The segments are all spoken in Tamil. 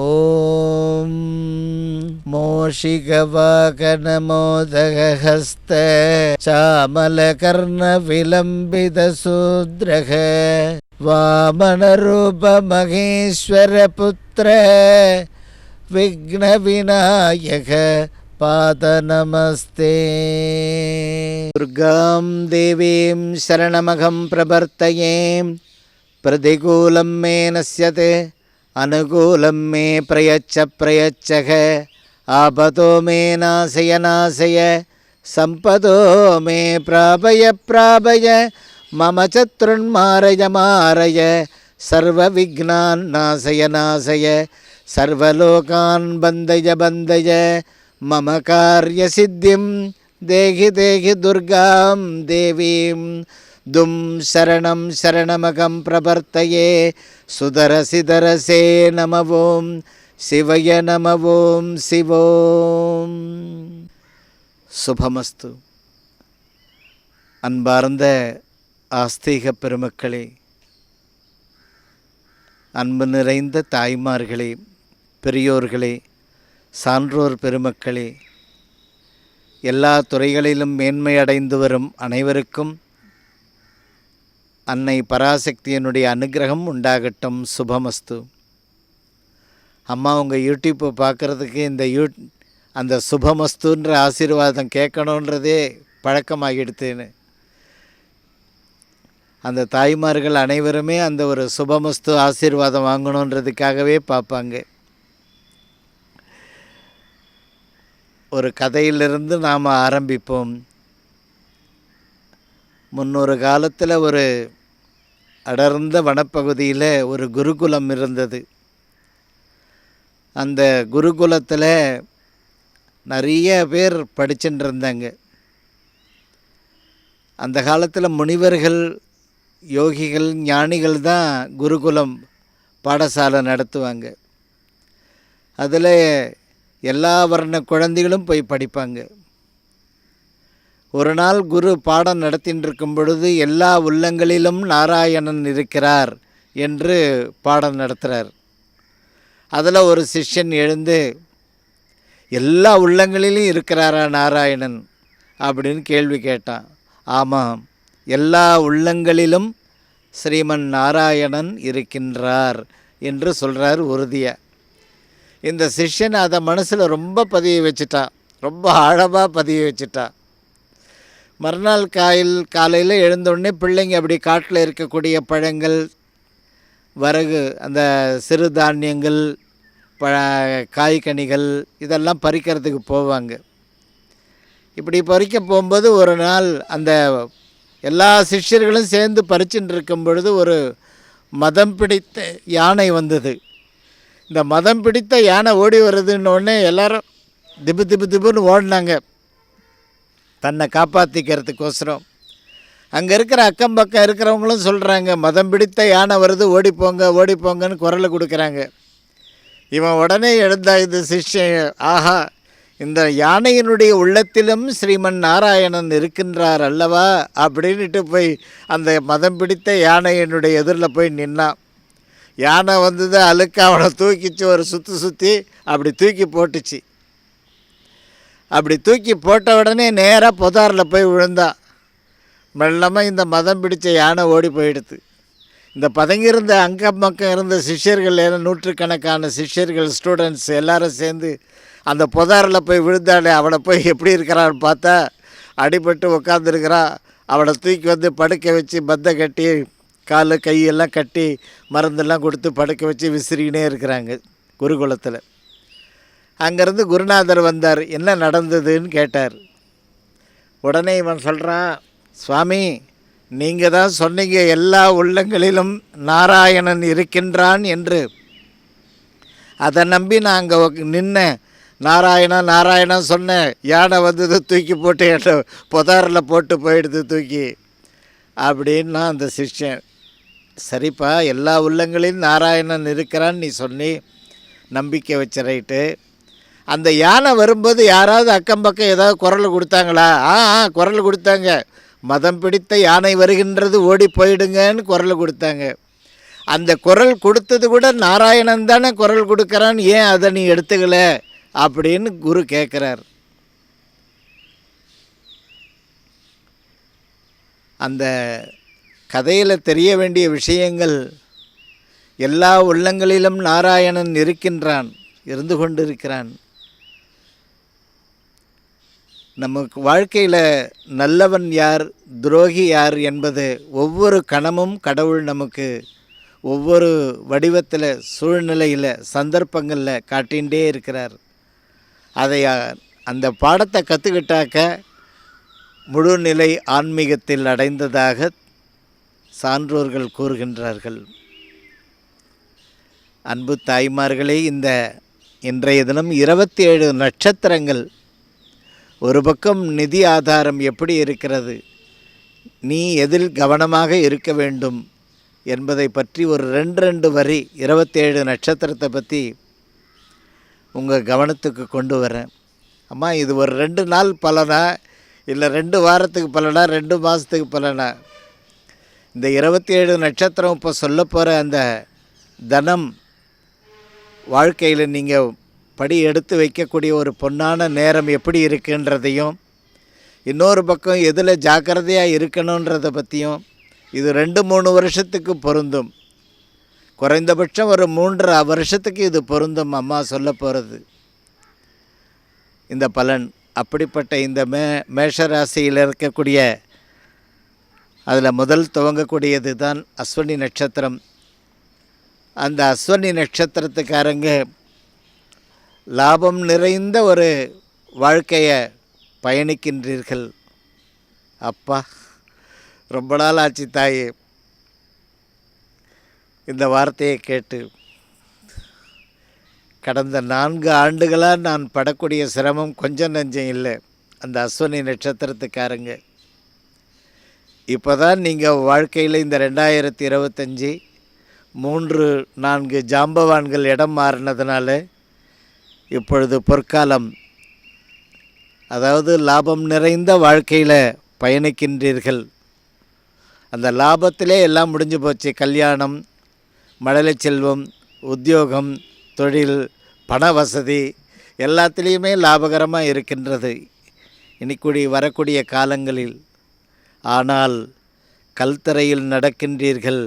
ஓம் மோஷிகவாகனமோதகஹஸ்த சாமலகர்ண விலம்பிதசூத்ரக வாமனரூப மகேஸ்வர புத்திர விக்ன விநாயக பாத நமஸ்தே. துர்காம் தேவீம் சரணமகம் பிரபர்த்தயே. பிரதிகூலம் மே நஸ்யதே அனுகூலம் மே பிரயச்சக. ஆபதோ மே நாசய சம்பதோ மே பிராபய மம சத்ருன்மாரய சர்வ விக்னான் நாசய சர்வலோகான் பந்தய மம காரிய சித்திம் தேகி துர்காம் தேவீம் தும் சரணமகம் பிரபர்த்தயே. சுதரசிதரசே நமவோம் சிவய நமவோம் சிவோம். சுபமஸ்து. அன்பார்ந்த ஆஸ்தீக பெருமக்களே, அன்பு நிறைந்த தாய்மார்களே, பெரியோர்களே, சான்றோர் பெருமக்களே, எல்லா துறைகளிலும் மேன்மை அடைந்து வரும் அனைவருக்கும் அன்னை பராசக்தியினுடைய அனுகிரகம் உண்டாகட்டும். சுபமஸ்து. அம்மா உங்கள் யூடியூப்பை பார்க்குறதுக்கு அந்த சுபமஸ்துன்ற ஆசீர்வாதம் கேட்கணுன்றதே பழக்கமாகிடுதுன்னு அந்த தாய்மார்கள் அனைவருமே அந்த ஒரு சுபமஸ்து ஆசீர்வாதம் வாங்கணுன்றதுக்காகவே பார்ப்பாங்க. ஒரு கதையிலிருந்து நாம் ஆரம்பிப்போம். முன்னொரு காலத்தில் ஒரு அடர்ந்த வனப்பகுதியில் ஒரு குருகுலம் இருந்தது. அந்த குருகுலத்தில் நிறைய பேர் படிச்சுட்டு இருந்தாங்க. அந்த காலத்தில் முனிவர்கள், யோகிகள், ஞானிகள் தான் குருகுலம் பாடசாலை நடத்துவாங்க. அதில் எல்லா வர்ண குழந்தைகளும் போய் படிப்பாங்க. ஒரு நாள் குரு பாடம் நடத்தின்னு இருக்கும் பொழுது எல்லா உள்ளங்களிலும் நாராயணன் இருக்கிறார் என்று பாடம் நடத்துகிறார். அதில் ஒரு சிஷ்யன் எழுந்து, எல்லா உள்ளங்களிலும் இருக்கிறாரா நாராயணன் அப்படின்னு கேள்வி கேட்டான். ஆமாம், எல்லா உள்ளங்களிலும் ஸ்ரீமன் நாராயணன் இருக்கின்றார் என்று சொல்கிறார் உறுதியாக. இந்த சிஷ்யன் அதை மனசில் ரொம்ப பதிய வச்சுட்டான், ரொம்ப ஆழமாக பதிய வச்சுட்டான். மறுநாள் காலையில் எழுந்தோடனே பிள்ளைங்க அப்படி காட்டில் இருக்கக்கூடிய பழங்கள், வரகு, அந்த சிறு தானியங்கள், காய்கனிகள் இதெல்லாம் பறிக்கிறதுக்கு போவாங்க. இப்படி பறிக்க போகும்போது ஒரு நாள் அந்த எல்லா சிஷ்யர்களும் சேர்ந்து பறிச்சுட்டு இருக்கும் பொழுது ஒரு மதம் பிடித்த யானை வந்தது. இந்த மதம் பிடித்த யானை ஓடி வருதுன்னொடனே எல்லாரும் திபுன்னு ஓடினாங்க தன்னை காப்பாற்றிக்கிறதுக்கோசரம். அங்கே இருக்கிற அக்கம் பக்கம் இருக்கிறவங்களும் சொல்கிறாங்க, மதம் பிடித்த யானை வருது, ஓடிப்போங்கன்னு குரலை கொடுக்குறாங்க. இவன் உடனே எழுந்தா இந்த சிஷ்யன், ஆஹா, இந்த யானையினுடைய உள்ளத்திலும் ஸ்ரீமன் நாராயணன் இருக்கின்றார் அல்லவா அப்படின்ட்டு போய் அந்த மதம் பிடித்த யானையினுடைய எதிரில் போய் நின்னான். யானை வந்தது, அழுக்க அவனை தூக்கிச்சு, ஒரு சுற்றி அப்படி தூக்கி போட்டுச்சு. அப்படி தூக்கி போட்ட உடனே நேராக புதாரில் போய் விழுந்தான். மெல்லமாக இந்த மதம் பிடித்த யானை ஓடி போயிடுது. இந்த பதங்கியிருந்த அக்கம் பக்கம் இருந்த சிஷ்யர்கள், நூற்றுக்கணக்கான சிஷ்யர்கள், ஸ்டூடெண்ட்ஸ் எல்லாரும் சேர்ந்து அந்த புதாரில் போய் விழுந்தாலே அவனை போய் எப்படி இருக்கிறான்னு பார்த்தா அடிபட்டு உட்காந்துருக்கிறா. அவனை தூக்கி வந்து படுக்க வச்சு பத்தை கட்டி கால் கையெல்லாம் கட்டி மருந்தெல்லாம் கொடுத்து படுக்க வச்சு விசிறிக்கினே இருக்கிறாங்க குருகுலத்தில். அங்கேருந்து குருநாதர் வந்தார். என்ன நடந்ததுன்னு கேட்டார். உடனே இவன் சொல்கிறான், சுவாமி, நீங்கள் தான் சொன்னீங்க எல்லா உள்ளங்களிலும் நாராயணன் இருக்கின்றான் என்று. அதை நம்பி நான் அங்கே நின்னேன். நாராயணா சொன்னேன். யானை வந்தது, தூக்கி போட்டு என்ன புதாரில் போட்டு போயிடுது தூக்கி அப்படின்னா அந்த சிஷ்யன், சரிப்பா, எல்லா உள்ளங்களிலும் நாராயணன் இருக்கிறான்னு நீ சொன்னி, நம்பிக்கை வச்ச ரைட்டு. அந்த யானை வரும்போது யாராவது அக்கம் பக்கம் ஏதாவது குரல் கொடுத்தாங்களா? குரல் கொடுத்தாங்க. மதம் பிடித்த யானை வருகின்றது, ஓடி போயிடுங்கன்னு குரல் கொடுத்தாங்க. அந்த குரல் கொடுத்தது கூட நாராயணன் தானே குரல் கொடுக்குறான், ஏன் அதை நீ எடுத்துக்கல அப்படின்னு குரு கேட்குறார். அந்த கதையில் தெரிய வேண்டிய விஷயங்கள், எல்லா உள்ளங்களிலும் நாராயணன் இருக்கின்றான், இருந்து கொண்டிருக்கிறான். நமக்கு வாழ்க்கையில் நல்லவன் யார், துரோகி யார் என்பது ஒவ்வொரு கணமும் கடவுள் நமக்கு ஒவ்வொரு வடிவத்தில், சூழ்நிலையில், சந்தர்ப்பங்களில் காட்டிகிட்டே இருக்கிறார். அதை அந்த பாடத்தை கற்றுக்கிட்டாக்க முழுநிலை ஆன்மீகத்தில் அடைந்ததாக சான்றோர்கள் கூறுகின்றார்கள். அன்பு தாய்மார்களே, இன்றைய தினம் 27 நட்சத்திரங்கள். ஒரு பக்கம் நிதி ஆதாரம் எப்படி இருக்கிறது, நீ எதில் கவனமாக இருக்க வேண்டும் என்பதை பற்றி ஒரு 2 வரி 27 நட்சத்திரத்தை பற்றி உங்கள் கவனத்துக்கு கொண்டு வரேன். அம்மா, இது ஒரு 2 நாள் பலனா, இல்லை 2 வாரத்துக்கு பலனா, 2 மாதத்துக்கு பலனா? இந்த 27 நட்சத்திரம் இப்போ சொல்ல போகிற அந்த தனம் வாழ்க்கையில் நீங்கள் படி எடுத்து வைக்கக்கூடிய ஒரு பொன்னான நேரம் எப்படி இருக்குன்றதையும், இன்னொரு பக்கம் எதில் ஜாக்கிரதையாக இருக்கணுன்றதை பற்றியும், இது 2-3 வருஷத்துக்கு பொருந்தும். குறைந்தபட்சம் ஒரு 3.5 வருஷத்துக்கு இது பொருந்தும். அம்மா சொல்ல போகிறது இந்த பலன். அப்படிப்பட்ட இந்த மேஷராசியில் இருக்கக்கூடிய, அதில் முதல் துவங்கக்கூடியது தான் அஸ்வினி நட்சத்திரம். அந்த அஸ்வினி நட்சத்திரத்துக்காரங்க லாபம் நிறைந்த ஒரு வாழ்க்கையை பயணிக்கின்றீர்கள். அப்பா, ரொம்ப நாள் ஆச்சு தாயே இந்த வார்த்தையை கேட்டு. கடந்த 4 ஆண்டுகளாக நான் படக்கூடிய சிரமம் கொஞ்சம் நஞ்சம் இல்லை. அந்த அஸ்வினி நட்சத்திரத்துக்காரங்க இப்போ தான் நீங்கள் வாழ்க்கையில் இந்த 2025 3-4 ஜாம்பவான்கள் இடம் மாறினதுனால இப்பொழுது பொற்காலம், அதாவது லாபம் நிறைந்த வாழ்க்கையில் பயணிக்கின்றீர்கள். அந்த லாபத்திலே எல்லாம் முடிஞ்சு போச்சு. கல்யாணம், மழலை செல்வம், உத்தியோகம், தொழில், பண வசதி எல்லாத்துலேயுமே லாபகரமாக இருக்கின்றது இனி வரக்கூடிய காலங்களில். ஆனால் கல்தரையில் நடக்கின்றீர்கள்,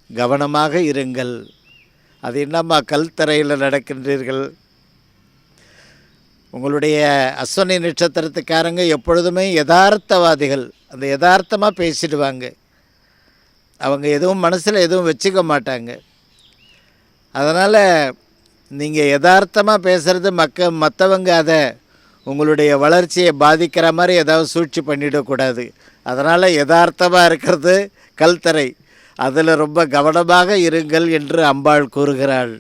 கவனமாக இருங்கள். அது என்னம்மா கல்தரையில் நடக்கின்றீர்கள்? உங்களுடைய அஸ்வினி நட்சத்திரத்துக்காரங்க எப்பொழுதுமே யதார்த்தவாதிகள். அந்த யதார்த்தமாக பேசிடுவாங்க. அவங்க எதுவும் மனசில் எதுவும் வச்சுக்க மாட்டாங்க. அதனால் நீங்கள் யதார்த்தமாக பேசுகிறது மற்றவங்க அதை உங்களுடைய வளர்ச்சியை பாதிக்கிற மாதிரி ஏதாவது சூழ்ச்சி பண்ணிடக்கூடாது. அதனால் யதார்த்தமாக இருக்கிறது கல்தரை, அதில் ரொம்ப கவனமாக இருங்கள் என்று அம்பாள் கூறுகிறாள்.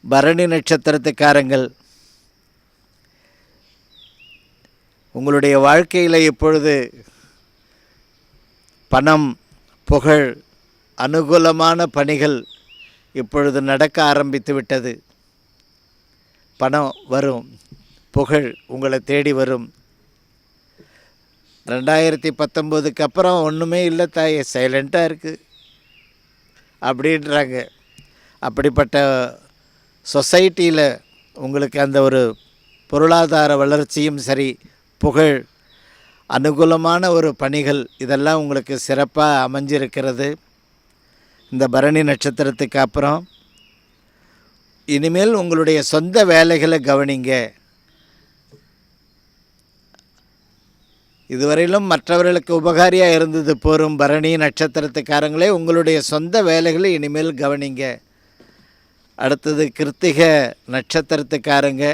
பரணி நட்சத்திரத்துக்காரங்கள், உங்களுடைய வாழ்க்கையில் இப்பொழுது பணம், புகழ், அனுகூலமான பணிகள் இப்பொழுது நடக்க ஆரம்பித்து விட்டது. பணம் வரும், புகழ் உங்களை தேடி வரும். 2019க்கு அப்புறம் ஒன்றுமே இல்லை தாயே, சைலண்ட்டாக இருக்குது அப்படின்றாங்க. அப்படிப்பட்ட சொசைட்டியில் உங்களுக்கு அந்த ஒரு பொருளாதார வளர்ச்சியும் சரி, புகழ், அனுகூலமான ஒரு பணிகள் இதெல்லாம் உங்களுக்கு சிறப்பாக அமைஞ்சிருக்கிறது. இந்த பரணி நட்சத்திரத்துக்கு அப்புறம் இனிமேல் உங்களுடைய சொந்த வேலைகளை கவனிங்க. இதுவரையிலும் மற்றவர்களுக்கு உபகாரியாக இருந்தது போரும். பரணி நட்சத்திரத்துக்காரங்களே, உங்களுடைய சொந்த வேலைகளை இனிமேல் கவனிங்க. அடுத்தது கிருத்திகை நட்சத்திரத்துக்காரங்க,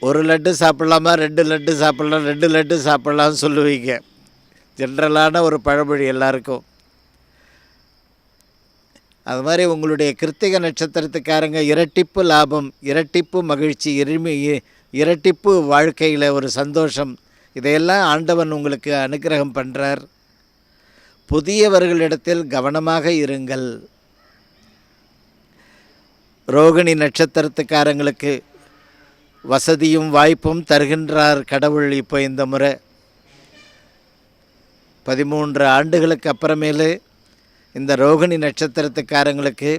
1 லட்டு சாப்பிட்லாமா, 2 லட்டு சாப்பிட்லாம், 2 லட்டு சாப்பிட்லான்னு சொல்லுவீங்க. ஜென்ரலான ஒரு பழமொழி எல்லாருக்கும். அது மாதிரி உங்களுடைய கிருத்திகை நட்சத்திரத்துக்காரங்க இரட்டிப்பு லாபம், இரட்டிப்பு மகிழ்ச்சி, இரட்டிப்பு வாழ்க்கையில் ஒரு சந்தோஷம், இதையெல்லாம் ஆண்டவன் உங்களுக்கு அனுக்கிரகம் பண்ணுறார். புதியவர்களிடத்தில் கவனமாக இருங்கள். ரோகிணி நட்சத்திரத்துக்காரங்களுக்கு வசதியும் வாய்ப்பும் தருகின்றார் கடவுள். இப்போ இந்த முறை 13 ஆண்டுகளுக்கு அப்புறமேலு இந்த ரோகிணி நட்சத்திரத்துக்காரங்களுக்கு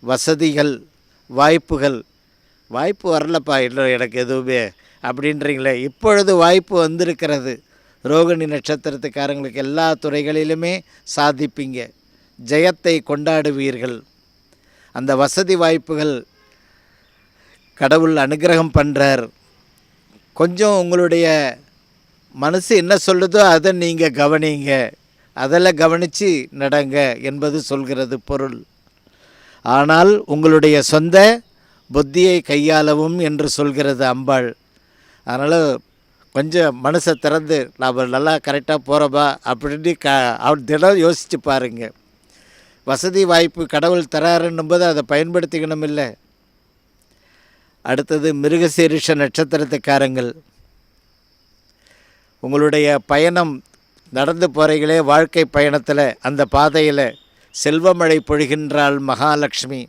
வசதிகள், வாய்ப்புகள், வாய்ப்பு வரலப்பா இல்லை எனக்கு எதுவுமே அப்படின்றீங்களே, இப்பொழுது வாய்ப்பு வந்திருக்கிறது. ரோகிணி நட்சத்திரத்துக்காரங்களுக்கு எல்லா துறைகளிலுமே சாதிப்பீங்க, ஜெயத்தை கொண்டாடுவீர்கள். அந்த வசதி வாய்ப்புகள் கடவுள் அனுகிரகம் பண்ணுறார். கொஞ்சம் உங்களுடைய மனசு என்ன சொல்லுதோ அதை நீங்கள் கவனிங்க, அதில் கவனித்து நடங்க என்பது சொல்கிறது பொருள். ஆனால் உங்களுடைய சொந்த புத்தியை கையாளவும் என்று சொல்கிறது அம்பாள். அதனால் கொஞ்சம் மனசை திறந்து நாம் நல்லா கரெக்டாக போகிறோமா அப்படின்னு அவர் தினம் யோசித்து பாருங்கள். வசதி வாய்ப்பு கடவுள் தராருன்னும் போது அதை பயன்படுத்திக்கணும் இல்லை. அடுத்தது மிருகசீரிஷ நட்சத்திரத்துக்காரங்கள், உங்களுடைய பயணம் நடந்து போகிறீங்களே வாழ்க்கை பயணத்தில், அந்த பாதையில் செல்வமழை பொழிகின்றாள் மகாலட்சுமி.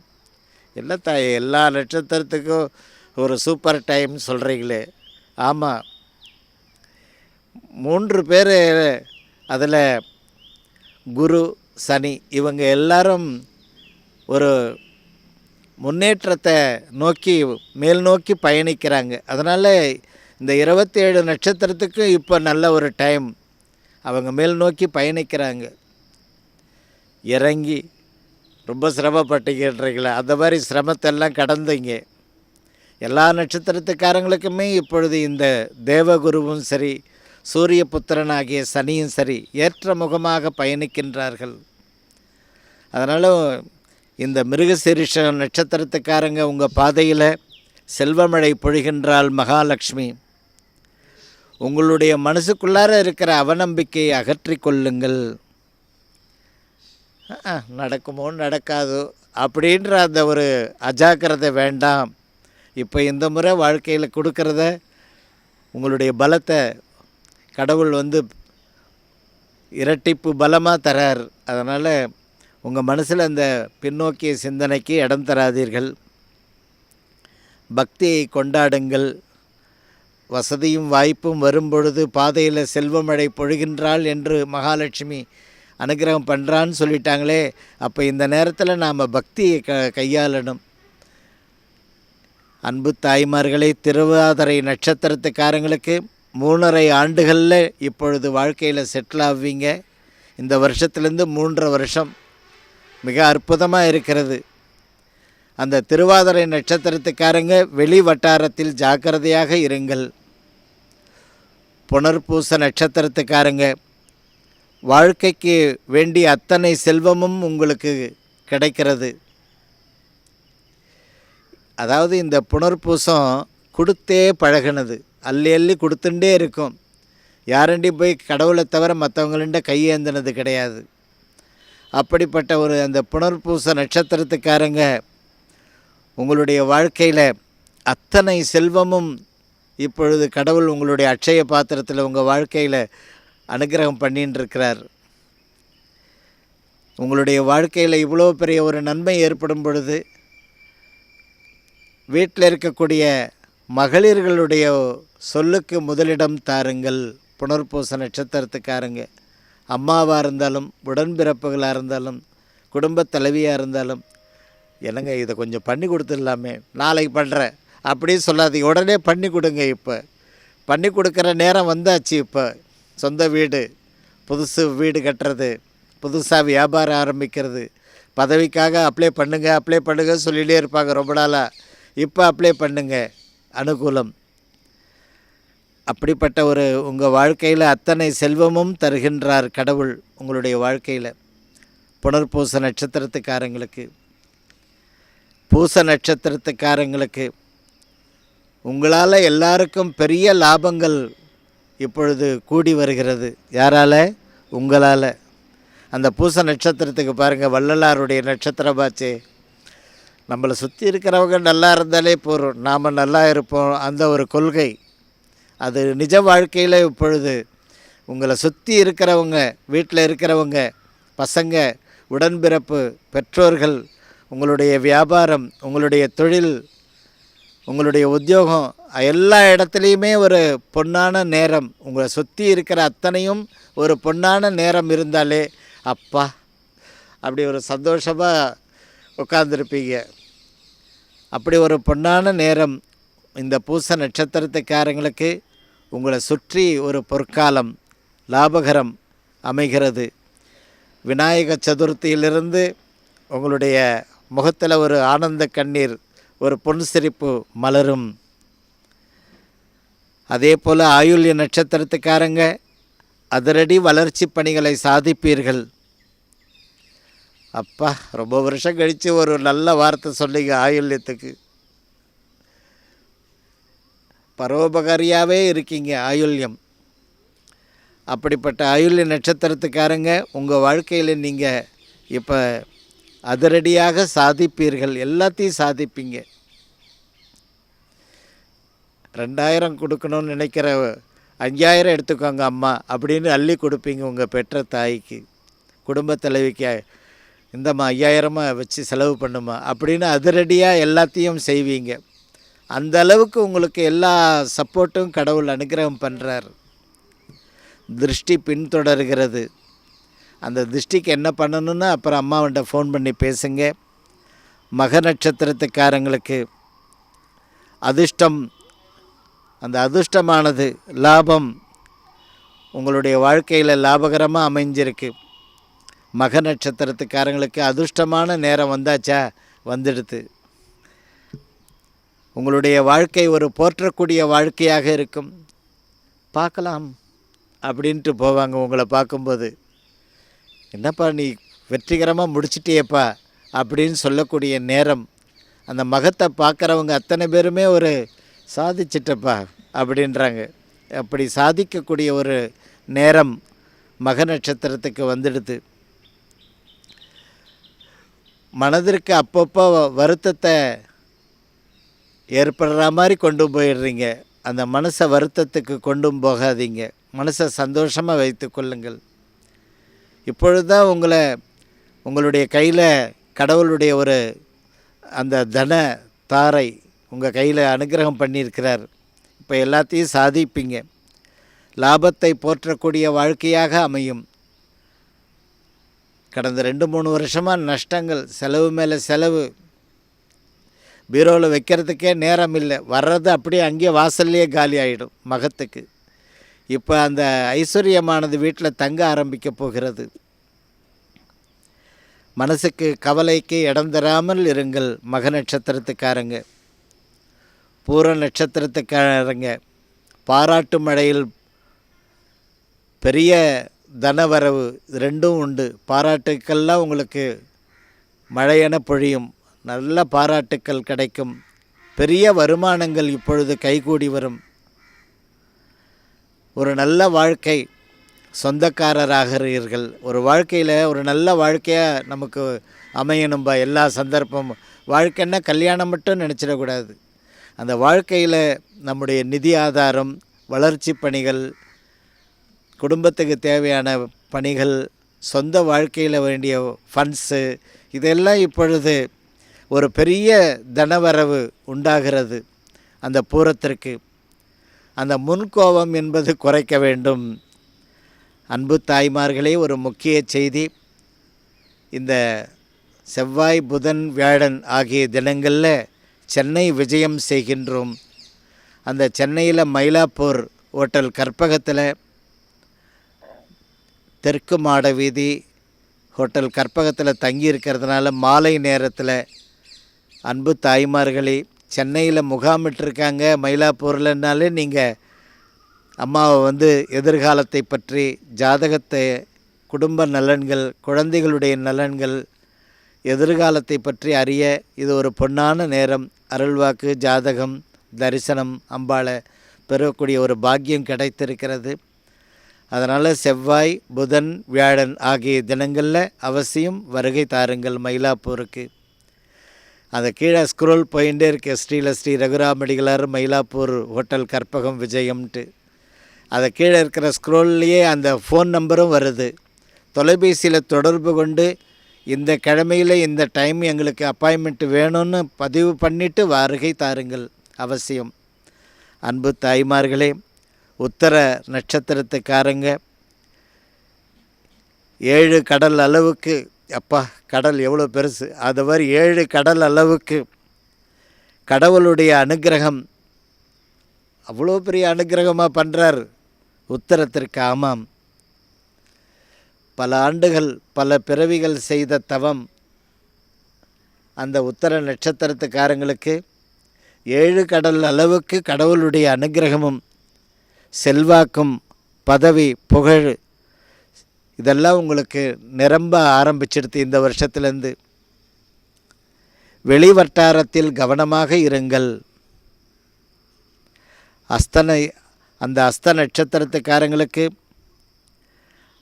இல்லை தாய், எல்லா நட்சத்திரத்துக்கும் ஒரு சூப்பர் டைம் சொல்கிறீங்களே. ஆமாம், 3 பேர் அதில் குரு, சனி, இவங்க எல்லாரும் ஒரு முன்னேற்றத்தை நோக்கி மேல் நோக்கி பயணிக்கிறாங்க. அதனால் இந்த 27 நட்சத்திரத்துக்கும் இப்போ நல்ல ஒரு டைம், அவங்க மேல் நோக்கி பயணிக்கிறாங்க. இறங்கி ரொம்ப சிரமப்பட்டுக்கின்றீங்களா, அந்த மாதிரி சிரமத்தெல்லாம் கடந்தீங்க. எல்லா நட்சத்திரத்துக்காரங்களுக்குமே இப்பொழுது இந்த தேவகுருவும் சரி, சூரிய புத்திரனாகிய சனியும் சரி ஏற்ற முகமாக பயணிக்கின்றார்கள். அதனால் இந்த மிருகசீரிஷ நட்சத்திரத்துக்காரங்க உங்கள் பாதையில் செல்வமழை பொழிகின்றாள் மகாலட்சுமி. உங்களுடைய மனசுக்குள்ளார இருக்கிற அவநம்பிக்கையை அகற்றி கொள்ளுங்கள். நடக்குமோ நடக்காதோ அப்படின்ற அந்த ஒரு அஜாக்கிரதை வேண்டாம். இப்போ இந்த முறை வாழ்க்கையில் கொடுக்கறத உங்களுடைய பலத்தை கடவுள் இரட்டிப்பு பலமாக தரார். அதனால் உங்கள் மனசில் அந்த பின்னோக்கிய சிந்தனைக்கு இடம் தராதீர்கள். பக்தியை கொண்டாடுங்கள். வசதியும் வாய்ப்பும் வரும்பொழுது பாதையில் செல்வமழை பொழிகின்றாள் என்று மகாலட்சுமி அனுகிரகம் பண்ணுறான்னு சொல்லிட்டாங்களே, அப்போ இந்த நேரத்தில் நாம் பக்தியை கையாளணும். அன்பு தாய்மார்களை, திருவாதிரை நட்சத்திரத்துக்காரங்களுக்கு 3.5 ஆண்டுகளில் இப்பொழுது வாழ்க்கையில் செட்டில் ஆவீங்க. இந்த வருஷத்துலேருந்து 3.5 வருஷம் மிக அற்புதமாக இருக்கிறது. அந்த திருவாதிரை நட்சத்திரத்துக்காரங்க வெளி வட்டாரத்தில் ஜாக்கிரதையாக இருங்கள். புனர்பூச நட்சத்திரத்துக்காரங்க வாழ்க்கைக்கு வேண்டிய அத்தனை செல்வமும் உங்களுக்கு கிடைக்கிறது. அதாவது இந்த புனர்பூசம் கொடுத்தே பழகினது, அள்ளி அள்ளி கொடுத்துட்டே இருக்கும். யாரண்டி போய் கடவுளை தவிர மற்றவங்கள்ட கையேந்தினது கிடையாது. அப்படிப்பட்ட ஒரு அந்த புனர்பூச நட்சத்திரத்துக்காரங்க உங்களுடைய வாழ்க்கையில் அத்தனை செல்வமும் இப்பொழுது கடவுள் உங்களுடைய அட்சய பாத்திரத்தில் உங்கள் வாழ்க்கையில் அனுகிரகம் பண்ணின்னு இருக்கிறார். உங்களுடைய வாழ்க்கையில் இவ்வளோ பெரிய ஒரு நன்மை ஏற்படும் பொழுது வீட்டில் இருக்கக்கூடிய மகளிர்களுடைய சொல்லுக்கு முதலிடம் தாருங்கள். புனர்பூச நட்சத்திரத்துக்காரங்க அம்மாவாக இருந்தாலும், உடன்பிறப்புகளாக இருந்தாலும், குடும்பத் தலைவியாக இருந்தாலும், என்னங்க இதை கொஞ்சம் பண்ணி கொடுத்துடலாமே, நாளைக்கு பண்ணுறேன் அப்படின்னு சொல்லாதீங்க, உடனே பண்ணி கொடுங்க. இப்போ பண்ணி கொடுக்குற நேரம் வந்தாச்சு. இப்போ சொந்த வீடு, புதுசு வீடு கட்டுறது, புதுசாக வியாபாரம் ஆரம்பிக்கிறது, பதவிக்காக அப்ளை பண்ணுங்க சொல்லிகிட்டே இருப்பாங்க ரொம்ப நாளாக. இப்போ அப்ளை பண்ணுங்க, அனுகூலம். அப்படிப்பட்ட ஒரு உங்கள் வாழ்க்கையில் அத்தனை செல்வமும் தருகின்றார் கடவுள் உங்களுடைய வாழ்க்கையில். புனர்பூச நட்சத்திரத்துக்காரங்களுக்கு, பூச நட்சத்திரத்துக்காரங்களுக்கு உங்களால் எல்லாருக்கும் பெரிய லாபங்கள் இப்பொழுது கூடி வருகிறது. யாரால்? உங்களால். அந்த பூச நட்சத்திரத்துக்கு பாருங்கள், வள்ளலாருடைய நட்சத்திரமாச்சே. நம்மளை சுற்றி இருக்கிறவங்க நல்லா இருந்தாலே போகிறோம், நாம் நல்லா இருப்போம். அந்த ஒரு கொள்கை அது நிஜ வாழ்க்கையில் இப்பொழுது உங்களை சுற்றி இருக்கிறவங்க, வீட்டில் இருக்கிறவங்க, பசங்க, உடன்பிறப்பு, பெற்றோர்கள், உங்களுடைய வியாபாரம், உங்களுடைய தொழில் உங்களுடைய உத்தியோகம், எல்லா இடத்துலையுமே ஒரு பொன்னான நேரம், உங்களை சுற்றி இருக்கிற அத்தனையும் ஒரு பொன்னான நேரம் இருந்தாலே அப்பா அப்படி ஒரு சந்தோஷமாக உட்கார்ந்துருப்பீங்க. அப்படி ஒரு பொன்னான நேரம் இந்த பூச நட்சத்திரத்துக்காரங்களுக்கு உங்களை சுற்றி ஒரு பொற்காலம் லாபகரம் அமைகிறது. விநாயக சதுர்த்தியிலிருந்து உங்களுடைய முகத்தில் ஒரு ஆனந்த கண்ணீர், ஒரு புன்சிரிப்பு மலரும். அதே போல் ஆயுள்ய நட்சத்திரத்துக்காரங்க அதிரடி வளர்ச்சி பணிகளை சாதிப்பீர்கள். அப்பா, ரொம்ப வருஷம் கழித்து ஒரு நல்ல வார்த்தை சொல்லிங்க. ஆயுள்யத்துக்கு பரோபகாரியாகவே இருக்கீங்க ஆயுள்யம். அப்படிப்பட்ட ஆயுள்ய நட்சத்திரத்துக்காரங்க உங்கள் வாழ்க்கையில் நீங்கள் இப்போ அதிரடியாக சாதிப்பீர்கள். எல்லாத்தையும் சாதிப்பீங்க. 2000 கொடுக்கணும்னு நினைக்கிற 5000 எடுத்துக்கோங்க அம்மா அப்படின்னு அள்ளி கொடுப்பீங்க உங்கள் பெற்ற தாய்க்கு. குடும்ப தலைவிக்கு இந்தம்மா 5000 வச்சு செலவு பண்ணுமா அப்படின்னு அதிரடியாக எல்லாத்தையும் செய்வீங்க. அந்த அளவுக்கு உங்களுக்கு எல்லா சப்போர்ட்டும் கடவுள் அனுகிரகம் பண்ணுறார். திருஷ்டி பின்தொடர்கிறது. அந்த திருஷ்டிக்கு என்ன பண்ணணும்னு அப்புறம் அம்மாவன்ட்ட ஃபோன் பண்ணி பேசுங்க. மக நட்சத்திரத்துக்காரங்களுக்கு அதிர்ஷ்டம், அந்த அதிர்ஷ்டமானது லாபம் உங்களுடைய வாழ்க்கையில் லாபகரமாக அமைஞ்சிருக்கு. மக நட்சத்திரத்துக்காரங்களுக்கு அதிர்ஷ்டமான நேரம் வந்தாச்சா, வந்துடுது. உங்களுடைய வாழ்க்கை ஒரு போற்றக்கூடிய வாழ்க்கையாக இருக்கும். பார்க்கலாம் அப்படின்ட்டு போவாங்க. உங்களை பார்க்கும்போது, என்னப்பா நீ வெற்றிகரமாக முடிச்சிட்டியேப்பா அப்படின்னு சொல்லக்கூடிய நேரம். அந்த மகத்தை பார்க்குறவங்க அத்தனை பேருமே ஒரு சாதிச்சிட்டப்பா அப்படின்றாங்க. அப்படி சாதிக்கக்கூடிய ஒரு நேரம் மக நட்சத்திரத்துக்கு வந்துடுது. மனதிற்கு அப்பப்போ வருத்தத்தை ஏற்படுற மாதிரி கொண்டு போயிடுறீங்க. அந்த மனசை வருத்தத்துக்கு கொண்டும் போகாதீங்க. மனசை சந்தோஷமாக வைத்து கொள்ளுங்கள். இப்பொழுது தான் உங்களுடைய கையில் கடவுளுடைய ஒரு அந்த தன தாரை உங்கள் கையில் அனுகிரகம் பண்ணியிருக்கிறார். இப்போ எல்லாத்தையும் சாதிப்பீங்க. லாபத்தை போற்றக்கூடிய வாழ்க்கையாக அமையும். கடந்த 2-3 வருஷமாக நஷ்டங்கள், செலவு மேலே செலவு, பீரோவில் வைக்கிறதுக்கே நேரம் இல்லை, வர்றது அப்படியே அங்கேயே வாசல்லையே காலி ஆகிடும் மகத்துக்கு. இப்போ அந்த ஐஸ்வர்யமானது வீட்டில் தங்க ஆரம்பிக்க போகிறது. மனசுக்கு கவலைக்கு இடம் தராமல் இருங்கள் மக நட்சத்திரத்துக்காரங்க. பூர நட்சத்திரத்துக்காரங்க பாராட்டு மழையில் பெரிய தனவரவு ரெண்டும் உண்டு. பாராட்டுக்கள்லாம் உங்களுக்கு மழையென பொழியும். நல்ல பாராட்டுக்கள் கிடைக்கும். பெரிய வருமானங்கள் இப்பொழுது கைகூடி வரும். ஒரு நல்ல வாழ்க்கை, சொந்தக்காரராகிறீர்கள். ஒரு வாழ்க்கையில் ஒரு நல்ல வாழ்க்கையாக நமக்கு அமையணும்பா. எல்லா சந்தர்ப்பமும் வாழ்க்கைன்னா கல்யாணம் மட்டும் நினச்சிடக்கூடாது. அந்த வாழ்க்கையில் நம்முடைய நிதி ஆதாரம், வளர்ச்சி பணிகள், குடும்பத்துக்கு தேவையான பணிகள், சொந்த வாழ்க்கையில் வேண்டிய ஃபண்ட்ஸு, இதெல்லாம் இப்பொழுது ஒரு பெரிய தனவரவு உண்டாகிறது. அந்த பூரத்திற்கு அந்த முன்கோபம் என்பது குறைக்க வேண்டும். அன்பு தாய்மார்களே, ஒரு முக்கிய செய்தி. இந்த செவ்வாய், புதன், வியாழன் ஆகிய தினங்களில் சென்னை விஜயம் செய்கின்றோம். அந்த சென்னையில் மயிலாப்பூர் ஹோட்டல் கற்பகத்தில், தெற்கு மாட வீதி ஹோட்டல் கற்பகத்தில் தங்கியிருக்கிறதுனால மாலை நேரத்தில் அன்பு தாய்மார்களே, சென்னையில் முகாமிட்டிருக்காங்க மயிலாப்பூர்லனாலே நீங்கள் அம்மாவை எதிர்காலத்தை பற்றி, ஜாதகத்தை, குடும்ப நலன்கள், குழந்தைகளுடைய நலன்கள், எதிர்காலத்தை பற்றி அறிய இது ஒரு பொன்னான நேரம். அருள்வாக்கு, ஜாதகம், தரிசனம், அம்பாளை பெறக்கூடிய ஒரு பாக்கியம் கிடைத்திருக்கிறது. அதனால் செவ்வாய், புதன், வியாழன் ஆகிய தினங்களில் அவசியம் வருகை தாருங்கள் மயிலாப்பூருக்கு. அந்த கீழே ஸ்க்ரோல் போயிட்டே இருக்கு, ஸ்ரீ ரகுராமடிகளார் மயிலாப்பூர் ஹோட்டல் கற்பகம் விஜயம்ன்ட்டு. அதை கீழே இருக்கிற ஸ்க்ரோல்லையே அந்த ஃபோன் நம்பரும் வருது. தொலைபேசியில் தொடர்பு கொண்டு இந்த கிழமையில் இந்த டைம் எங்களுக்கு அப்பாயின்மெண்ட் வேணும்னு பதிவு பண்ணிவிட்டு வருகை தாருங்கள். அவசியம். அன்பு தாய்மார்களே, உத்தர நட்சத்திரத்துக்காரங்க 7 கடல் அளவுக்கு, அப்பா கடல் எவ்வளோ பெருசு, அது மாதிரி 7 கடல் அளவுக்கு கடவுளுடைய அனுக்கிரகம், அவ்வளோ பெரிய அனுக்கிரகமாக பண்ணுறார் உத்தரத்திற்கு. ஆமாம், பல ஆண்டுகள் பல பிறவிகள் செய்த தவம் அந்த உத்தர நட்சத்திரத்துக்காரங்களுக்கு 7 கடல் அளவுக்கு கடவுளுடைய அனுக்கிரகமும் செல்வாக்கும் பதவி புகழ் இதெல்லாம் உங்களுக்கு நிரம்ப ஆரம்பிச்சிடுது. இந்த வருஷத்துலேருந்து வெளி வட்டாரத்தில் கவனமாக இருங்கள். அந்த அஸ்த நட்சத்திரத்துக்காரங்களுக்கு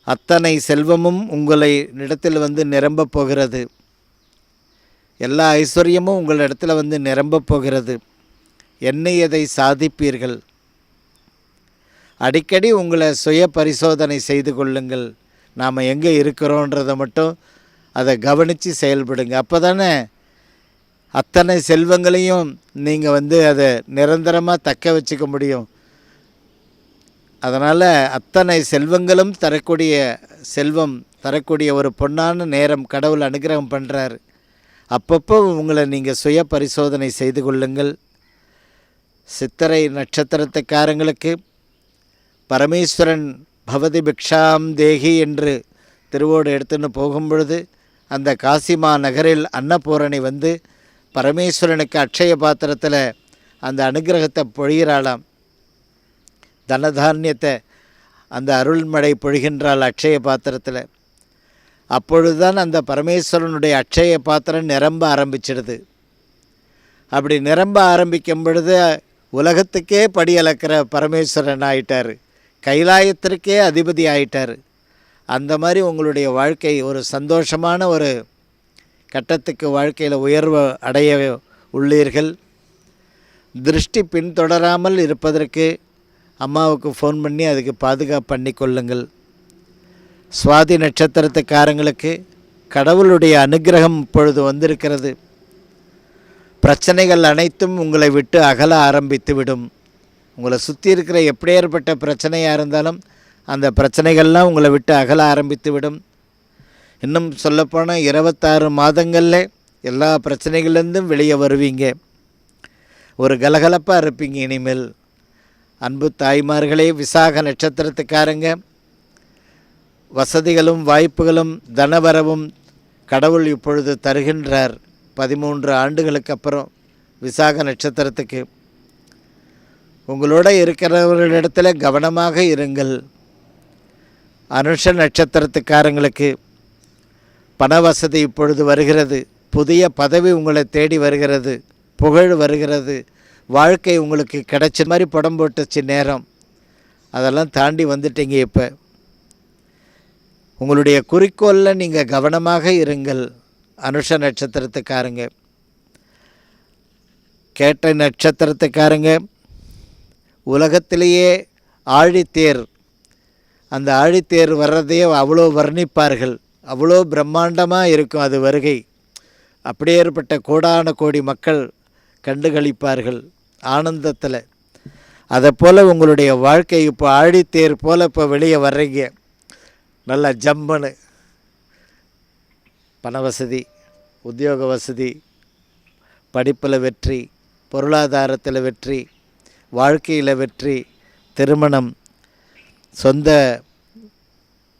அத்தனை செல்வமும் உங்களை இடத்தில் வந்து நிரம்ப போகிறது. எல்லா ஐஸ்வர்யமும் உங்களிடத்தில் வந்து நிரம்ப போகிறது. எதை சாதிப்பீர்கள். அடிக்கடி உங்களை சுய பரிசோதனை செய்து கொள்ளுங்கள். நாம் எங்கே இருக்கிறோன்றதை மட்டும் அதை கவனித்து செயல்படுங்க. அப்போ தானே அத்தனை செல்வங்களையும் நீங்கள் வந்து அதை நிரந்தரமாக தக்க வச்சுக்க முடியும். அதனால் அத்தனை செல்வங்களும் செல்வம் தரக்கூடிய ஒரு பொன்னான நேரம் கடவுள் அனுகிரகம் பண்ணுறார். அப்பப்போ உங்களை நீங்கள் சுய பரிசோதனை செய்து கொள்ளுங்கள். சித்திரை நட்சத்திரத்துக்காரங்களுக்கு பரமேஸ்வரன் பவதி பிக்ஷாம் தேகி என்று திருவோடு எடுத்துன்னு போகும் பொழுது அந்த காசிமா நகரில் அன்னபூரணி வந்து பரமேஸ்வரனுக்கு அட்சய பாத்திரத்தில் அந்த அனுகிரகத்தை பொழிகிறாளாம். தனதானியத்தை அந்த அருள்மழை பொழிகின்றாள் அட்சய பாத்திரத்தில். அப்பொழுதுதான் அந்த பரமேஸ்வரனுடைய அட்சய பாத்திரம் நிரம்ப ஆரம்பிச்சிடுது. அப்படி நிரம்ப ஆரம்பிக்கும் பொழுது உலகத்துக்கே படி அளக்கிற பரமேஸ்வரன் ஆயிட்டார், கைலாயத்திற்கே அதிபதி ஆயிட்டார். அந்த மாதிரி உங்களுடைய வாழ்க்கை ஒரு சந்தோஷமான ஒரு கட்டத்துக்கு வாழ்க்கையில் உயர்வு அடைய உள்ளீர்கள். திருஷ்டி பின்தொடராமல் இருப்பதற்கு அம்மாவுக்கு ஃபோன் பண்ணி அதுக்கு பாதுகாப்பு பண்ணி கொள்ளுங்கள். சுவாதி நட்சத்திரத்துக்காரங்களுக்கு கடவுளுடைய அனுகிரகம் இப்பொழுது வந்திருக்கிறது. பிரச்சனைகள் அனைத்தும் உங்களை விட்டு அகல ஆரம்பித்து விடும். உங்களை சுற்றி இருக்கிற எப்படியேற்பட்ட பிரச்சனையாக இருந்தாலும் அந்த பிரச்சனைகள்லாம் உங்களை விட்டு அகல ஆரம்பித்து விடும். இன்னும் சொல்லப்போனால் 26 மாதங்களில் எல்லா பிரச்சனைகள்லேருந்தும் வெளியே வருவீங்க. ஒரு கலகலப்பாக இருப்பீங்க இனிமேல். அன்பு தாய்மார்களே, விசாக நட்சத்திரத்துக்காரங்க வசதிகளும் வாய்ப்புகளும் தனவரவும் கடவுள் இப்பொழுது தருகின்றார். 13 ஆண்டுகளுக்கு அப்புறம் விசாக நட்சத்திரத்துக்கு உங்களோட இருக்கிறவர்களிடத்தில் கவனமாக இருங்கள். அனுஷ நட்சத்திரத்துக்காரங்களுக்கு பண வசதி இப்பொழுது வருகிறது. புதிய பதவி உங்களை தேடி வருகிறது. புகழ் வருகிறது. வாழ்க்கை உங்களுக்கு கிடைச்ச மாதிரி படம் போட்டுச்சு நேரம். அதெல்லாம் தாண்டி வந்துட்டீங்க. இப்போ உங்களுடைய குறிக்கோளில் நீங்கள் கவனமாக இருங்கள். அனுஷ நட்சத்திரத்துக்காரங்க. கேட்ட நட்சத்திரத்துக்காரங்க உலகத்திலேயே ஆழித்தேர், அந்த ஆழித்தேர் வர்றதையே அவ்வளோ வர்ணிப்பார்கள். அவ்வளோ பிரம்மாண்டமாக இருக்கும் அது வருகை. அப்படியே ஏற்பட்ட கோடான கோடி மக்கள் கண்டுகளிப்பார்கள் ஆனந்தத்தில். அதை போல் உங்களுடைய வாழ்க்கை இப்போ ஆழித்தேர் போல் இப்போ வெளியே வர்றீங்க. நல்லா ஜம்முன்னு பண வசதி, உத்தியோக வசதி, படிப்பில் வெற்றி, பொருளாதாரத்தில் வெற்றி, வாழ்க்கையில் வெற்றி, திருமணம், சொந்த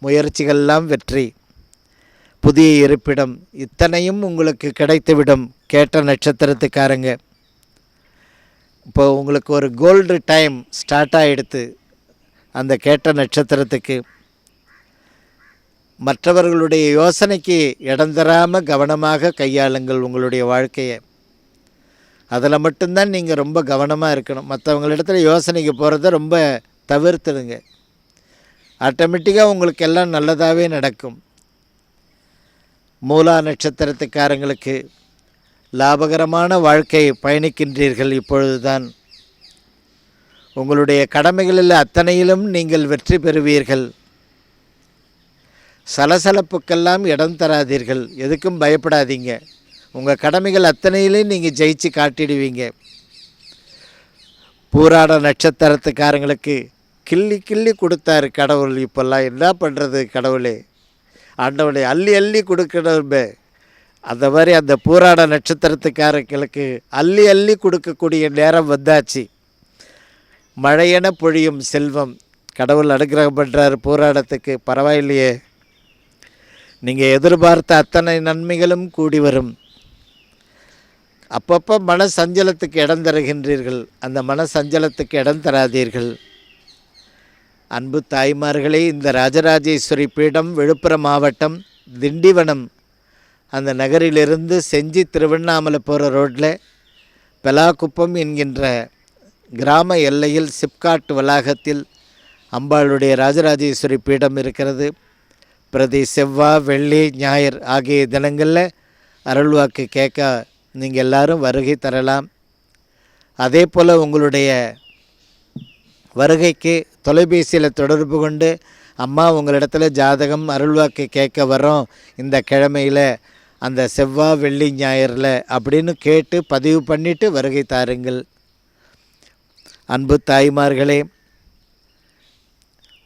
முயற்சிகள்லாம் வெற்றி, புதிய இருப்பிடம், இத்தனையும் உங்களுக்கு கிடைத்துவிடும். கேட்ட நட்சத்திரத்துக்காரங்க இப்போ உங்களுக்கு ஒரு கோல்டு டைம் ஸ்டார்ட் ஆகிடுது. அந்த கேட்ட நட்சத்திரத்துக்கு மற்றவர்களுடைய யோசனைக்கு இடம் தராமல் கவனமாக கையாளுங்கள் உங்களுடைய வாழ்க்கையை. அதில் மட்டும்தான் நீங்கள் ரொம்ப கவனமாக இருக்கணும். மற்றவங்களிடத்துல யோசனைக்கு போகிறத ரொம்ப தவிர்த்துடுங்க. ஆட்டோமேட்டிக்காக உங்களுக்கு எல்லாம் நல்லதாகவே நடக்கும். மூலா நட்சத்திரத்துக்காரங்களுக்கு லாபகரமான வாழ்க்கை பயணிக்கின்றீர்கள். இப்பொழுதுதான் உங்களுடைய கடமைகளில் அத்தனையிலும் நீங்கள் வெற்றி பெறுவீர்கள். சலசலப்புக்கெல்லாம் இடம் தராதீர்கள். எதுக்கும் பயப்படாதீங்க. உங்கள் கடமைகள் அத்தனையிலையும் நீங்கள் ஜெயிச்சு காட்டிடுவீங்க. பூராட நட்சத்திரத்துக்காரங்களுக்கு கிள்ளி கிள்ளி கொடுத்தாரு கடவுள். இப்போல்லாம் என்ன பண்ணுறது கடவுளே, ஆண்டவனை அள்ளி அள்ளி கொடுக்கணுமே. அந்த மாதிரி அந்த பூராட நட்சத்திரத்துக்காரங்களுக்கு அள்ளி அள்ளி கொடுக்கக்கூடிய நேரம் வந்தாச்சு. மழையென பொழியும் செல்வம் கடவுள் அனுகிரகம் பண்ணுறாரு பூராடத்துக்கு. பரவாயில்லையே, நீங்கள் எதிர்பார்த்த அத்தனை நன்மைகளும் கூடி வரும். அப்பப்போ மன சஞ்சலத்துக்கு இடம் தருகின்றீர்கள், அந்த மன சஞ்சலத்துக்கு இடம் தராதீர்கள். அன்பு தாய்மார்களே, இந்த ராஜராஜேஸ்வரி பீடம் விழுப்புரம் மாவட்டம் திண்டிவனம் அந்த நகரிலிருந்து செஞ்சி திருவண்ணாமலை போகிற ரோட்டில் பெலாக்குப்பம் என்கின்ற கிராம எல்லையில் சிப்காட் வளாகத்தில் அம்பாளுடைய ராஜராஜேஸ்வரி பீடம் இருக்கிறது. பிரதி செவ்வாய், வெள்ளி, ஞாயிறு ஆகிய தினங்களில் அருள்வாக்கு கேட்க நீங்கள் எல்லாரும் வருகை தரலாம். அதே போல் உங்களுடைய வருகைக்கு தொலைபேசியில் தொடர்பு கொண்டு, அம்மா உங்களிடத்தில் ஜாதகம் அருள்வாக்கு கேட்க வரோம் இந்த கிழமையில், அந்த செவ்வாய், வெள்ளி, ஞாயிறில் அப்படின்னு கேட்டு பதிவு பண்ணிவிட்டு வருகை தாருங்கள். அன்பு தாய்மார்களே,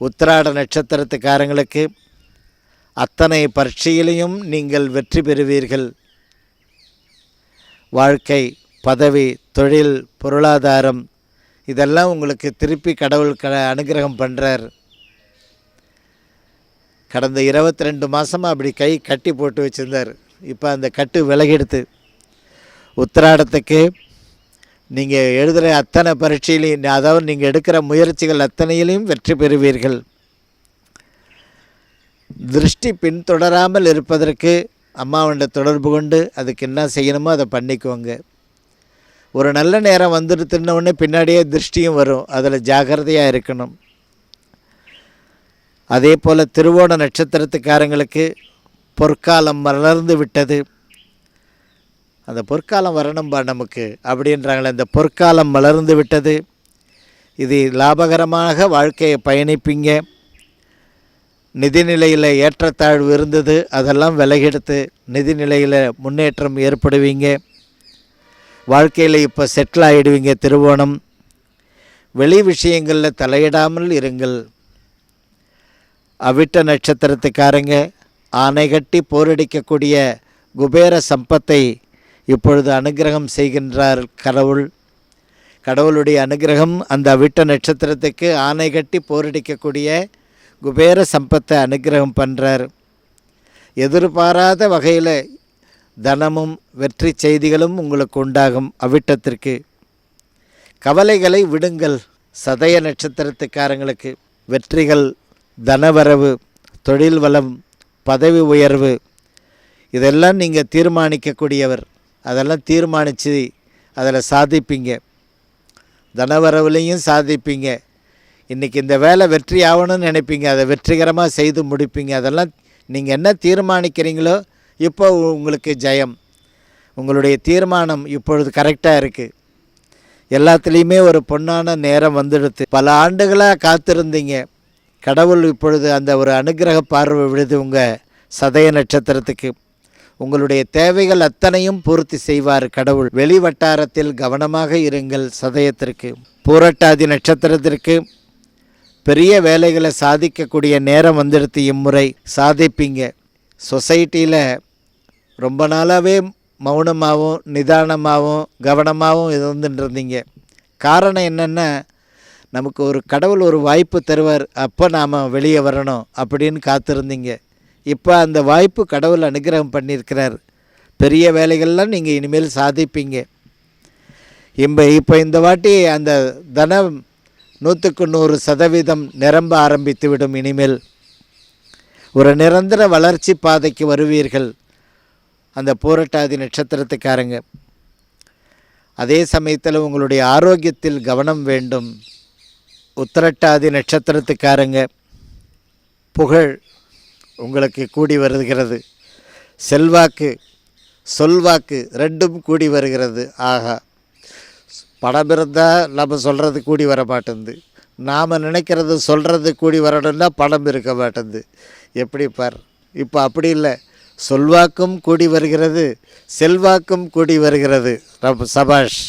உத்திராட நட்சத்திரத்துக்காரங்களுக்கு அத்தனை பரீட்சையிலையும் நீங்கள் வெற்றி பெறுவீர்கள். வாழ்க்கை, பதவி, தொழில், பொருளாதாரம் இதெல்லாம் உங்களுக்கு திருப்பி கடவுள் அனுகிரகம் பண்ணுறார். கடந்த 22 மாதமாக அப்படி கை கட்டி போட்டு வச்சுருந்தார். இப்போ அந்த கட்டு விலகிடுது. உத்திராடத்துக்கு நீங்கள் எழுதுகிற அத்தனை பரீட்சையிலையும், அதாவது நீங்கள் எடுக்கிற முயற்சிகள் அத்தனையிலையும் வெற்றி பெறுவீர்கள். திருஷ்டி பின்தொடராமல் இருப்பதற்கு அம்மாவண்ட தொடர்பு கொண்டு அதுக்கு என்ன செய்யணுமோ அதை பண்ணிக்கோங்க. ஒரு நல்ல நேரம் வந்துடுத்துன்னொடனே பின்னாடியே திருஷ்டியும் வரும், அதில் ஜாக்கிரதையாக இருக்கணும். அதே போல் திருவோண நட்சத்திரத்துக்காரங்களுக்கு பொற்காலம் மலர்ந்து விட்டது. அந்த பொற்காலம் வரணும்பா நமக்கு அப்படின்றாங்களே, அந்த பொற்காலம் மலர்ந்து விட்டது. இது லாபகரமாக வாழ்க்கையை பயணிப்பீங்க. நிதிநிலையில் ஏற்றத்தாழ்வு இருந்தது, அதெல்லாம் விலகெடுத்து நிதிநிலையில் முன்னேற்றம் ஏற்படுவீங்க. வாழ்க்கையில் இப்போ செட்டில் ஆகிடுவீங்க. திருவோணம். வெளி விஷயங்களில் தலையிடாமல் இருங்கள். அவிட்ட நட்சத்திரத்துக்காரங்க ஆணை கட்டி போரடிக்கக்கூடிய குபேர சம்பத்தை இப்பொழுது அனுகிரகம் செய்கின்றார் கடவுள். கடவுளுடைய அனுகிரகம் அந்த அவிட்ட நட்சத்திரத்துக்கு ஆணை கட்டி போரடிக்கக்கூடிய குபேர சம்பத்தை அனுகிரகம் பண்ணுறார். எதிர்பாராத வகையில் தனமும் வெற்றி செய்திகளும் உங்களுக்கு உண்டாகும். அவிட்டத்திற்கு கவலைகளை விடுங்கள். சதய நட்சத்திரத்துக்காரங்களுக்கு வெற்றிகள், தனவரவு, தொழில் வளம், பதவி உயர்வு இதெல்லாம் நீங்கள் தீர்மானிக்கக்கூடியவர். அதெல்லாம் தீர்மானித்து அதில் சாதிப்பீங்க. தனவரவுலையும் சாதிப்பீங்க. இன்றைக்கி இந்த வேலை வெற்றி ஆகணும்னு நினைப்பீங்க, அதை வெற்றிகரமாக செய்து முடிப்பீங்க. அதெல்லாம் நீங்கள் என்ன தீர்மானிக்கிறீங்களோ இப்போ உங்களுக்கு ஜெயம். உங்களுடைய தீர்மானம் இப்பொழுது கரெக்டாக இருக்குது. எல்லாத்துலேயுமே ஒரு பொன்னான நேரம் வந்துடுது. பல ஆண்டுகளாக காத்திருந்தீங்க. கடவுள் இப்பொழுது அந்த ஒரு அனுகிரக பார்வை விடுது உங்கள் சதய நட்சத்திரத்துக்கு. உங்களுடைய தேவைகள் அத்தனையும் பூர்த்தி செய்வார் கடவுள். வெளி வட்டாரத்தில் கவனமாக இருங்கள். சதயத்திற்கு, பூரட்டாதி நட்சத்திரத்திற்கு பெரிய வேலைகளை சாதிக்கக்கூடிய நேரம் வந்துடுத்து. இம்முறை சாதிப்பீங்க. சொசைட்டியில் ரொம்ப நாளாகவே மௌனமாகவும் நிதானமாகவும் கவனமாகவும் இருந்துட்டு இருந்தீங்க. காரணம் என்னென்னா, நமக்கு ஒரு கடவுள் ஒரு வாய்ப்பு தருவார், அப்போ நாம் வெளியே வரணும் அப்படின்னு காத்திருந்தீங்க. இப்போ அந்த வாய்ப்பு கடவுள் அனுகிரகம் பண்ணியிருக்கிறார். பெரிய வேலைகள்லாம் நீங்கள் இனிமேல் சாதிப்பீங்க. இப்போ இந்த வாட்டி அந்த தனம் 100% நிரம்ப ஆரம்பித்து விடும். இனிமேல் ஒரு நிரந்தர வளர்ச்சி பாதைக்கு வருவீர்கள் அந்த பூரட்டாதி நட்சத்திரத்துக்காரங்க. அதே சமயத்தில் உங்களுடைய ஆரோக்கியத்தில் கவனம் வேண்டும். உத்திரட்டாதி நட்சத்திரத்துக்காரங்க புகழ் உங்களுக்கு கூடி வருகிறது. செல்வாக்கு, சொல்வாக்கு ரெண்டும் கூடி வருகிறது. ஆகா, பணம் இருந்தால் நம்ம சொல்கிறது கூடி வர மாட்டேங்குது. நாம் நினைக்கிறது சொல்கிறது கூடி வரணும்னா பணம் இருக்க மாட்டேங்குது. எப்படி பார். இப்போ அப்படி இல்லை, சொல்வாக்கும் கூடி வருகிறது, செல்வாக்கும் கூடி வருகிறது. சபாஷ்.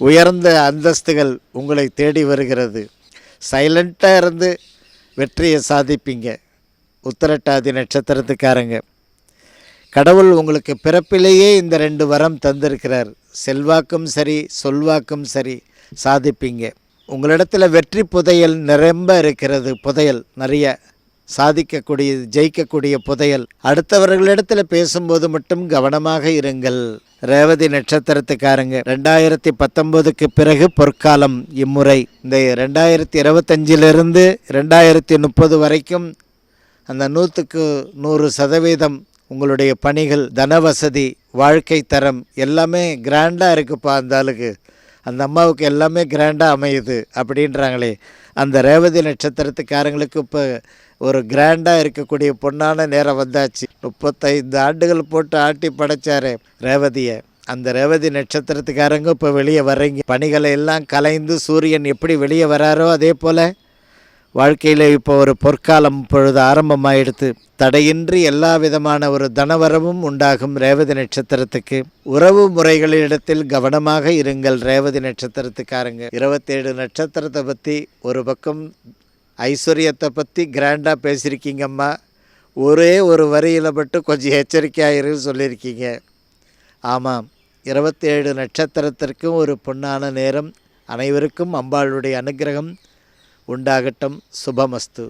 உயர்ந்த அந்தஸ்துகள் உங்களை தேடி வருகிறது. சைலண்ட்டாக இருந்து வெற்றியை சாதிப்பீங்க. உத்திரட்டாதி நட்சத்திரத்துக்காரங்க, கடவுள் உங்களுக்கு பிறப்பிலேயே இந்த 2 வரம் தந்திருக்கிறார். செல்வாக்கும் சரி, சொல்வாக்கும் சரி, சாதிப்பீங்க. உங்களிடத்தில் வெற்றி புதையல் நிரம்ப இருக்கிறது. புதையல் நிறைய சாதிக்கக்கூடிய, ஜெயிக்கக்கூடிய புதையல். அடுத்தவர்களிடத்தில் பேசும்போது மட்டும் கவனமாக இருங்கள். ரேவதி நட்சத்திரத்துக்காரங்க, 2019க்கு பிறகு பொற்காலம். இம்முறை இந்த 2025 2030 வரைக்கும் அந்த 100க்கு 100% உங்களுடைய பணிகள், தனவசதி, வாழ்க்கை தரம் எல்லாமே கிராண்டாக இருக்குப்பா. அந்த ஆளுக்கு, அந்த அம்மாவுக்கு எல்லாமே கிராண்டாக அமையுது அப்படின்றாங்களே, அந்த ரேவதி நட்சத்திரத்துக்காரங்களுக்கு இப்போ ஒரு கிராண்டாக இருக்கக்கூடிய பொன்னான நேரம் வந்தாச்சு. 35 ஆண்டுகள் போட்டு ஆட்டி படைச்சாரு ரேவதியை. அந்த ரேவதி நட்சத்திரத்துக்காரங்க இப்போ வெளியே வர்றீங்க. பணிகளை எல்லாம் கலைந்து சூரியன் எப்படி வெளியே வராரோ அதே போல் வாழ்க்கையில் இப்போ ஒரு பொற்காலம் இப்பொழுது ஆரம்பமாயிடுத்து. தடையின்றி எல்லா விதமான ஒரு தனவரவும் உண்டாகும் ரேவதி நட்சத்திரத்துக்கு. உறவு முறைகளிடத்தில் கவனமாக இருங்கள் ரேவதி நட்சத்திரத்துக்காரங்க. 27 நட்சத்திரத்தை பற்றி ஒரு பக்கம் ஐஸ்வர்யத்தை பற்றி கிராண்டாக பேசியிருக்கீங்கம்மா. ஒரே ஒரு வரியில் மட்டும் கொஞ்சம் எச்சரிக்கையாயிருன்னு சொல்லியிருக்கீங்க. ஆமாம், 27 நட்சத்திரத்திற்கும் ஒரு பொன்னான நேரம். அனைவருக்கும் அம்பாளுடைய அனுகிரகம் உண்டாகட்டும். சுபமஸ்து.